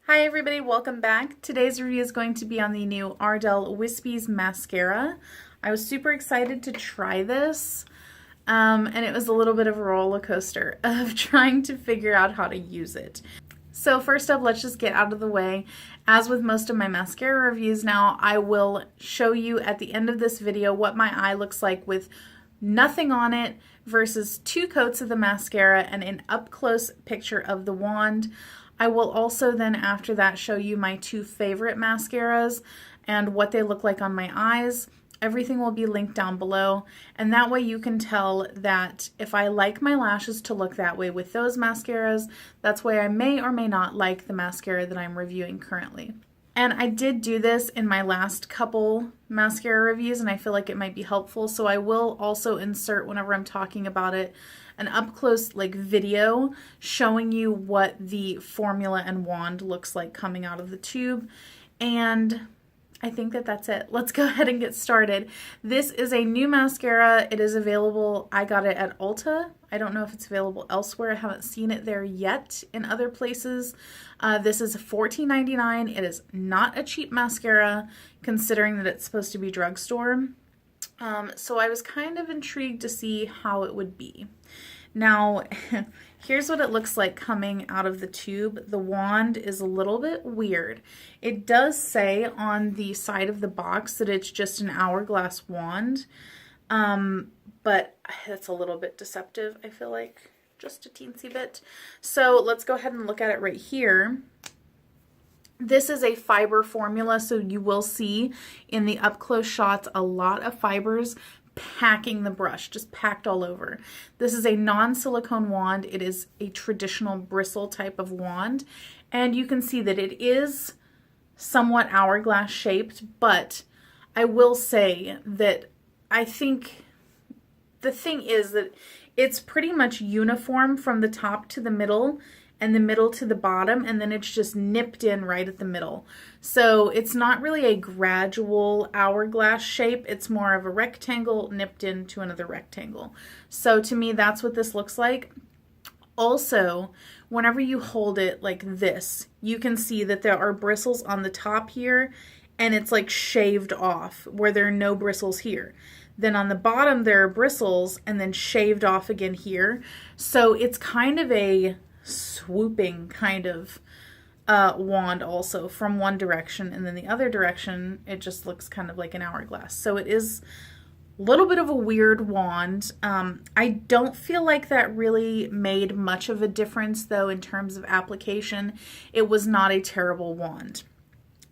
Hi everybody, welcome back. Today's review is going to be on the new Ardell Wispies mascara. I was super excited to try this, and it was a little bit of a roller coaster of trying to figure out how to use it. So first up, let's just get out of the way. As with most of my mascara reviews now, I will show you at the end of this video what my eye looks like with nothing on it versus 2 coats of the mascara and an up-close picture of the wand. I will also then after that show you my 2 favorite mascaras and what they look like on my eyes. Everything will be linked down below, and that way you can tell that if I like my lashes to look that way with those mascaras, that's why I may or may not like the mascara that I'm reviewing currently. And I did do this in my last couple mascara reviews, and I feel like it might be helpful, so I will also insert, whenever I'm talking about it, an up-close video showing you what the formula and wand looks like coming out of the tube. And I think that that's it. Let's go ahead and get started. This is a new mascara. It is available. I got it at Ulta. I don't know if it's available elsewhere. I haven't seen it there yet in other places. This is $14.99. It is not a cheap mascara considering that it's supposed to be drugstore. So I was kind of intrigued to see how it would be. Now, here's what it looks like coming out of the tube. The wand is a little bit weird. It does say on the side of the box that it's just an hourglass wand, but it's a little bit deceptive, I feel like, just a teensy bit. So let's go ahead and look at it right here. This is a fiber formula, so you will see in the up-close shots a lot of fibers packing the brush, just packed all over. This is a non-silicone wand. It is a traditional bristle type of wand, and you can see that it is somewhat hourglass shaped, but I will say that I think the thing is that it's pretty much uniform from the top to the middle and the middle to the bottom, and then it's just nipped in right at the middle. So it's not really a gradual hourglass shape. It's more of a rectangle nipped into another rectangle. So to me, that's what this looks like. Also, whenever you hold it like this, you can see that there are bristles on the top here, and it's like shaved off where there are no bristles here. Then on the bottom, there are bristles and then shaved off again here. So it's kind of a swooping kind of wand also from one direction, and then the other direction it just looks kind of like an hourglass. So it is a little bit of a weird wand. I don't feel like that really made much of a difference though in terms of application. It was not a terrible wand.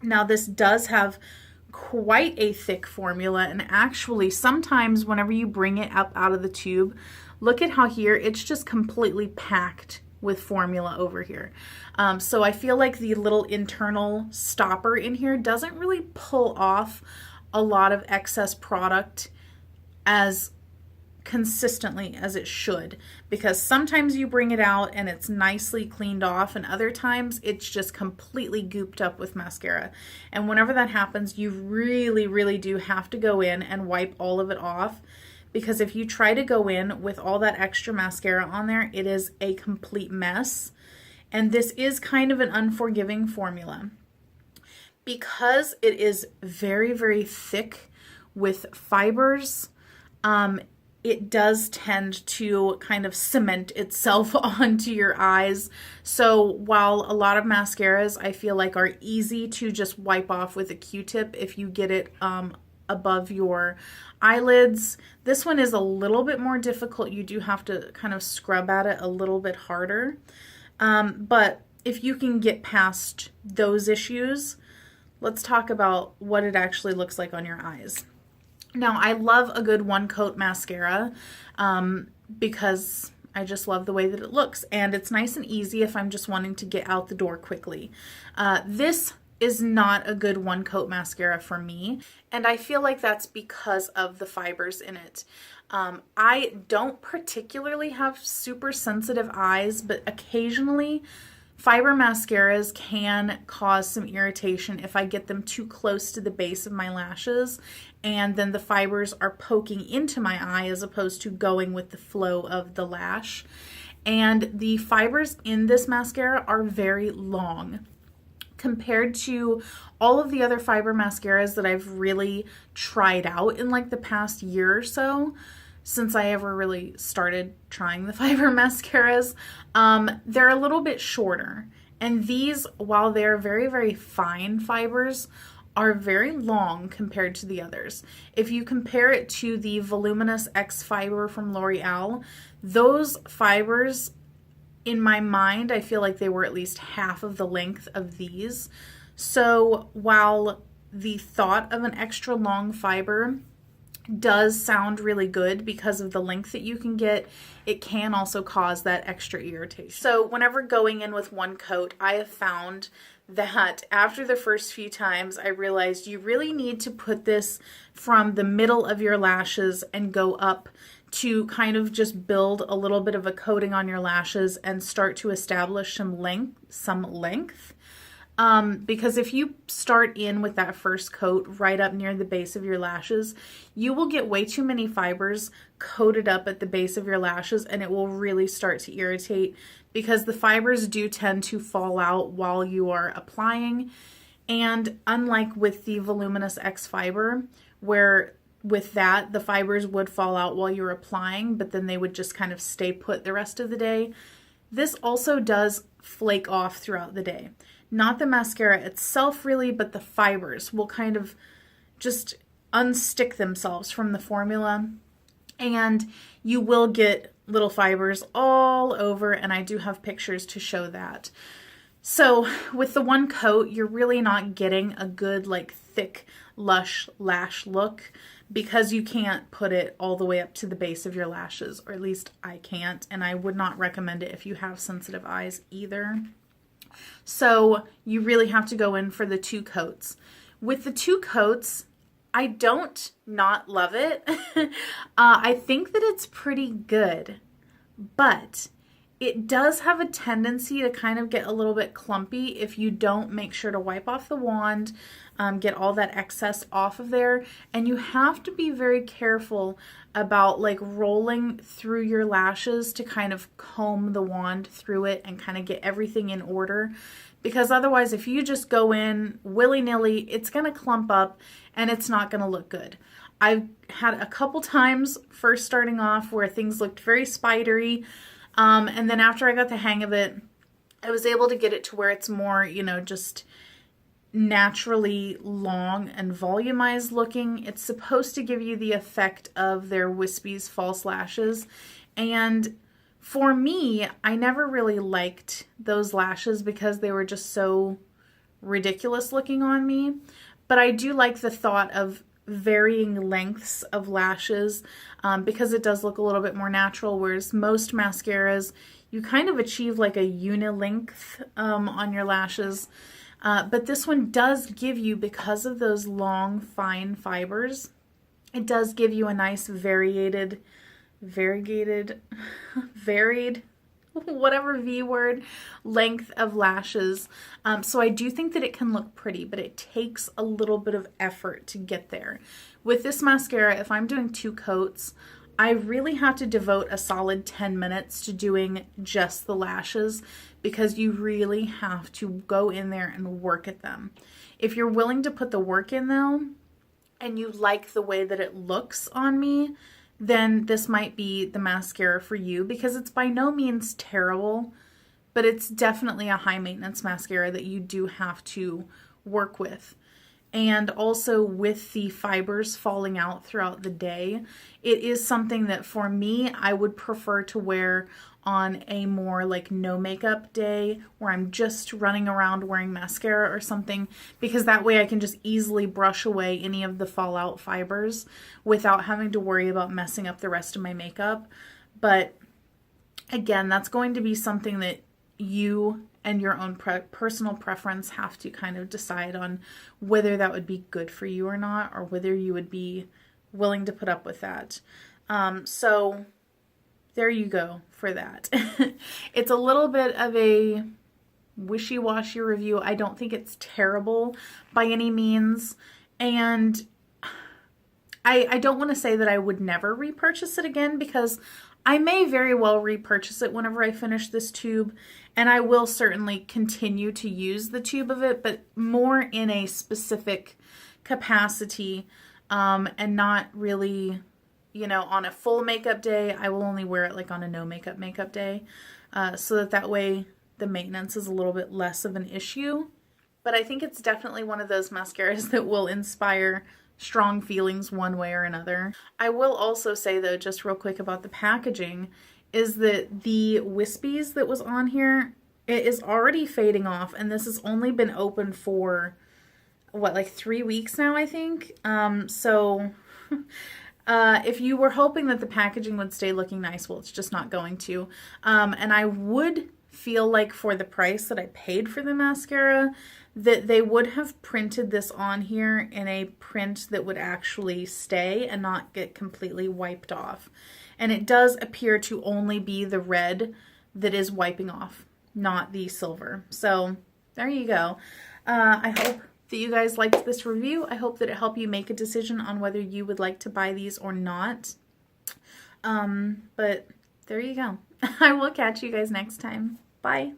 Now this does have quite a thick formula, and actually sometimes whenever you bring it up out of the tube, look at how here it's just completely packed with formula over here. So I feel like the little internal stopper in here doesn't really pull off a lot of excess product as consistently as it should, because sometimes you bring it out and it's nicely cleaned off, and other times it's just completely gooped up with mascara. And whenever that happens, you really do have to go in and wipe all of it off, because if you try to go in with all that extra mascara on there, it is a complete mess. And this is kind of an unforgiving formula. Because it is very thick with fibers, it does tend to kind of cement itself onto your eyes. So while a lot of mascaras I feel like are easy to just wipe off with a Q-tip if you get it above your eyelids, this one is a little bit more difficult. You do have to kind of scrub at it a little bit harder. But if you can get past those issues, let's talk about what it actually looks like on your eyes. Now, I love a good one coat mascara because I just love the way that it looks, and it's nice and easy if I'm just wanting to get out the door quickly. This is not a good one coat mascara for me, and I feel like that's because of the fibers in it. I don't particularly have super sensitive eyes, but occasionally fiber mascaras can cause some irritation if I get them too close to the base of my lashes, and then the fibers are poking into my eye as opposed to going with the flow of the lash. And the fibers in this mascara are very long. compared to all of the other fiber mascaras that I've really tried out in like the past year or so, since I ever really started trying the fiber mascaras. They're a little bit shorter. And these, while they're very, very fine fibers, are very long compared to the others. If you compare it to the Voluminous X Fiber from L'Oreal, those fibers, in my mind, I feel like they were at least half of the length of these. So while the thought of an extra long fiber does sound really good because of the length that you can get, it can also cause that extra irritation. So whenever going in with one coat, I have found that after the first few times, I realized you really need to put this from the middle of your lashes and go up to kind of just build a little bit of a coating on your lashes and start to establish some length. Because if you start in with that first coat right up near the base of your lashes, you will get way too many fibers coated up at the base of your lashes, and it will really start to irritate because the fibers do tend to fall out while you are applying. And unlike with the Voluminous X Fiber, where with that, the fibers would fall out while you're applying, but then they would just kind of stay put the rest of the day, this also does flake off throughout the day. Not the mascara itself really, but the fibers will kind of just unstick themselves from the formula, and you will get little fibers all over, and I do have pictures to show that. So with the one coat, you're really not getting a good like thick, lush lash look because you can't put it all the way up to the base of your lashes, or at least I can't, and I would not recommend it if you have sensitive eyes either. So you really have to go in for the two coats. With the two coats, I don't not love it. I think that it's pretty good, but it does have a tendency to kind of get a little bit clumpy if you don't make sure to wipe off the wand, get all that excess off of there. And you have to be very careful about like rolling through your lashes to kind of comb the wand through it and kind of get everything in order. Because otherwise, if you just go in willy-nilly, it's going to clump up and it's not going to look good. I've had a couple times first starting off where things looked very spidery. And then after I got the hang of it, I was able to get it to where it's more, you know, just naturally long and volumized looking. It's supposed to give you the effect of their Wispies false lashes. And for me, I never really liked those lashes because they were just so ridiculous looking on me. But I do like the thought of varying lengths of lashes because it does look a little bit more natural, whereas most mascaras, you kind of achieve like a uni-length on your lashes. But this one does give you, because of those long, fine fibers, it does give you a nice varied, whatever V word, length of lashes. So I do think that it can look pretty, but it takes a little bit of effort to get there. With this mascara, if I'm doing two coats, I really have to devote a solid 10 minutes to doing just the lashes because you really have to go in there and work at them. If you're willing to put the work in though, and you like the way that it looks on me, then this might be the mascara for you because it's by no means terrible, but it's definitely a high maintenance mascara that you do have to work with. And also with the fibers falling out throughout the day, it is something that for me, I would prefer to wear on a more like no makeup day where I'm just running around wearing mascara or something, because that way I can just easily brush away any of the fallout fibers without having to worry about messing up the rest of my makeup. But again, that's going to be something that you and your own personal preference have to kind of decide on whether that would be good for you or not, or whether you would be willing to put up with that. So there you go for that. It's a little bit of a wishy-washy review. I don't think it's terrible by any means. And I don't want to say that I would never repurchase it again because I may very well repurchase it whenever I finish this tube, and I will certainly continue to use the tube of it, but more in a specific capacity, and not really, you know, on a full makeup day. I will only wear it like on a no makeup day, so that way the maintenance is a little bit less of an issue. But I think it's definitely one of those mascaras that will inspire strong feelings one way or another. I will also say though, just real quick about the packaging, is that the Wispies that was on here, it is already fading off, and this has only been open for what, like 3 weeks now, I think. So if you were hoping that the packaging would stay looking nice, well, it's just not going to. And I would feel like for the price that I paid for the mascara, that they would have printed this on here in a print that would actually stay and not get completely wiped off. And it does appear to only be the red that is wiping off, not the silver. So there you go. I hope that you guys liked this review. I hope that it helped you make a decision on whether you would like to buy these or not. But there you go. I will catch you guys next time. Bye.